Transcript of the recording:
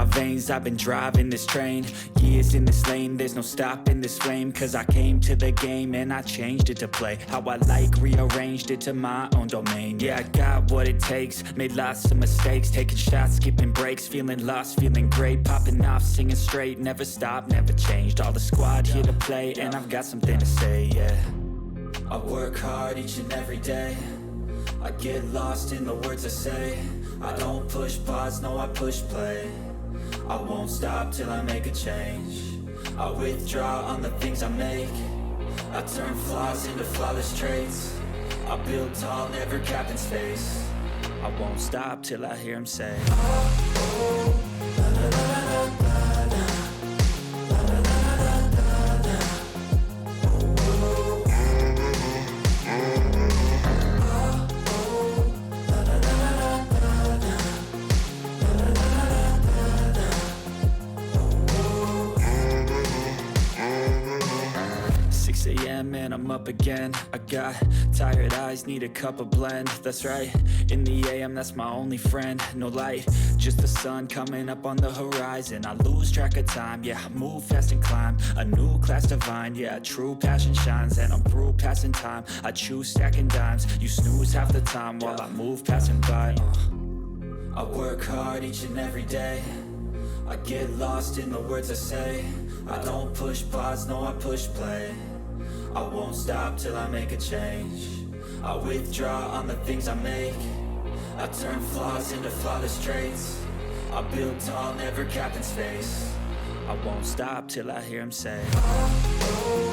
my veins, I've been driving this train. Years in this lane, there's no stopping this flame. Cause I came to the game and I changed it to play how I like, rearranged it to my own domain. Yeah, I got what it takes, made lots of mistakes, taking shots, skipping breaks, feeling lost, feeling great, popping off, singing straight, never stopped, never changed. All the squad here to play, and I've got something to say, yeah. I work hard each and every day, I get lost in the words I say. I don't push pause, no I push play. I won't stop till I make a change. I withdraw on the things I make. I turn flaws into flawless traits. I build tall, never capped in space. I won't stop till I hear him say, oh, oh, la, la, la, la, la. And I'm up again. I got tired eyes, need a cup of blend. That's right, in the AM, that's my only friend. No light, just the sun coming up on the horizon. I lose track of time, yeah, I move fast and climb a new class divine, yeah, true passion shines. And I'm through passing time, I choose stacking dimes. You snooze half the time while I move passing by. I work hard each and every day, I get lost in the words I say. I don't push pause, no I push play. I won't stop till I make a change. I withdraw on the things I make. I turn flaws into flawless traits. I build tall, never capped in space. I won't stop till I hear him say, oh, oh.